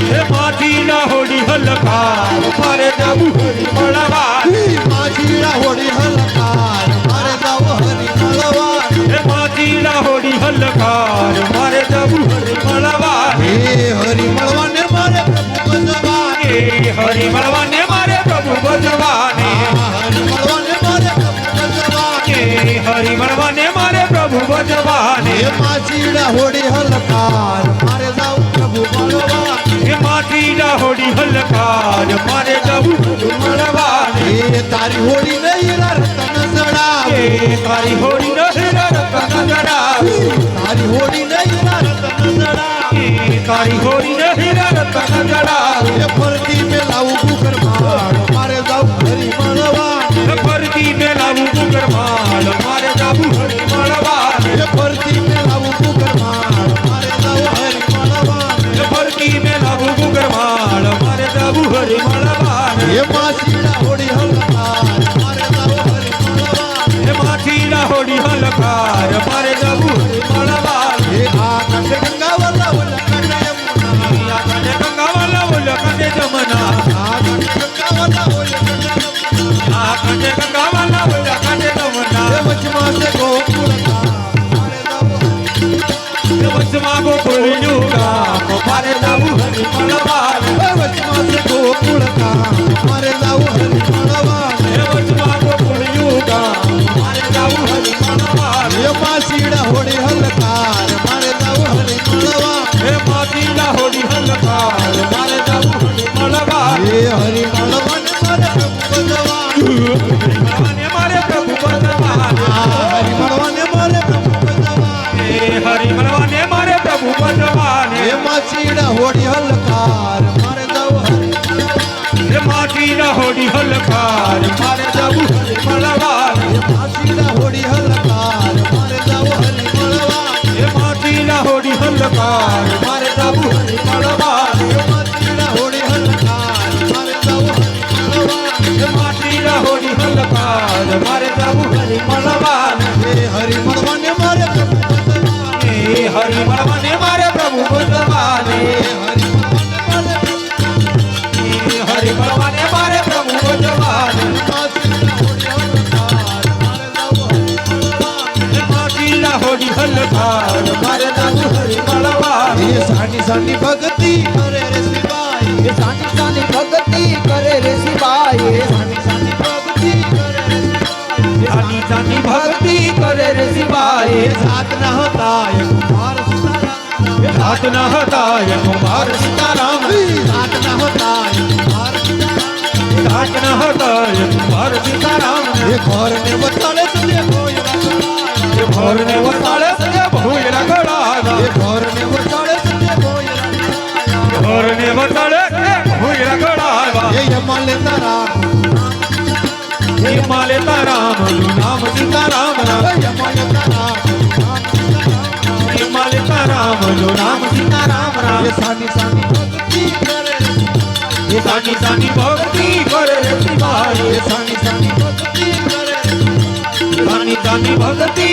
એ માજીના હોડી હલકાર મારે જવું હરી મળવા માજીના હોડી હલકાર મારે જવું હરી મળવા એ માજીના હોડી હલકાર મારે જવું હરી મળવા હે હરી મળવાને મારે પ્રભુ ભજવાને હરી મળવાને મારે પ્રભુ ભજવાને હરી મળવાને મારે પ્રભુ ભજવાને હરી મળવાને મારે પ્રભુ ભજવાને હે માજીના હોડી હલકાર મારે જવું પ્રભુ મળવા એ માટીના હોડી હલકાર મારે જવું પ્રભુ મળવાને હે તારી હોડી નહીં રતન જડાવે તારી હોડી નહીં રતન જડાવે તારી હોડી નહીં રતન જડાવે તારી હોડી નહીં રતન જડાવે એ ફરતી મે લાવું કુકર માળ મારે જાવું હરી મળવા ફરતી મે લાવું કુકર માળ મારે જવું હરી મળવાને એ ફરતી મે લાવું કુકર માળ મારે જાવું હરી મળવા ફરતી મે લાવું કુકર માળ મારે જવું હરી મળવાને એ માસીના હોડી હલકાર મારે જાવું હરી મળવા એ માટીના હોડી હલકાર મારે જવું હરી મળવાને એ આ કંઠ ગંગાવલા ઓલા કંઠ યમુના કને ગંગાવાલા ઓલ કને જમના આ કંઠ ગંગાવલા ઓલા કંઠ યમુના આ કને ગંગાવાલા ઓલ કને જમના એ વચમાં છે ગોકુળ ગામ મારે જાવું એ વચમાં ગોકુળનું ગામ મારે જવું હરી મળવાને એ વચમાં છે ગોકુળ ગામ મારે જાવું હરી મળવા એ વચમાં ગોકુળનું ગામ મારે જવું હરી મળવાને એ માસીના હોડી હલકાર મારે જાવું હરી મળવા એ માટીના હોડી હલકાર મારે જવું હરી મળવાને એ હરી મળવાને મારે પ્રભુ ભજવાન મળવાને મારે પ્રભુ ભજવાને હરી મળવાને મારે પ્રભુ ભજવાન એ હરી મળવાને મારે પ્રભુ ભજવાને એ માસીના હોડી હલકાર મારે જાવું હરી મળવા એ માટીના હોડી હલકાર મારે જવું હરી મળવાને એ માસીના હોડી હલકાર મારે જાવું હરી મળવા એ માટીના હોડી હલકાર મારે જવું હરી મળવાને એ માસીના હોડી હલકાર મારે જાવું હરી મળવા એ માટીના હોડી હલકાર મારે જવું હરી મળવાને એ હરી મળવાને મારે પ્રભુ ભજવાન એ હરી મળવાને મારે પ્રભુ ભજવાને એ હરી મળવાને મારે પ્રભુ એ હરી મળવાને મારે પ્રભુ ભજવાને માસીના હોડી હલકાર મારે જાવું હરી મળવા એ માટીના હોડી હલકાર મારે જવું હરી મળવાને એ સાની સાની ભક્તિ કરે રે સિવાય એ સાની સાની ભક્તિ કરે રે સિવાય એ સાની સાની ભક્તિ કરે રે સિવાય જાની જાની ભક્તિ કરે રે સિવાય એ સાત ન હતા એ કુમાર સીતારામ હાથ ન હતા એ કુમાર સીતારામ સાત ન હતા એ કુમાર સીતારામ હાથ ન હતા એ કુમાર સીતારામ એ ઘર ને વતાળે સજે ભોય રગડાયા એ ભોરને વસાળે સજે ભૂય રગડાવા એ ઘર ને વતાળે સજે ભોય રગડાયા ભોરને વસાળે કે ભૂય રગડાવા એ યમાલે તારામ હિમાલે તારામનું નામ સીતારામ રામ યમાલે તારામ હિમાલે તારામનું નામ સીતારામ રામ એ સાની સાની ભક્તિ કરે રે સિવાય એ સાની સાની ભક્તિ કરે રે સિવાય એ સાની સાની ભક્તિ કરે રે સિવાય સાની સાની ભક્તિ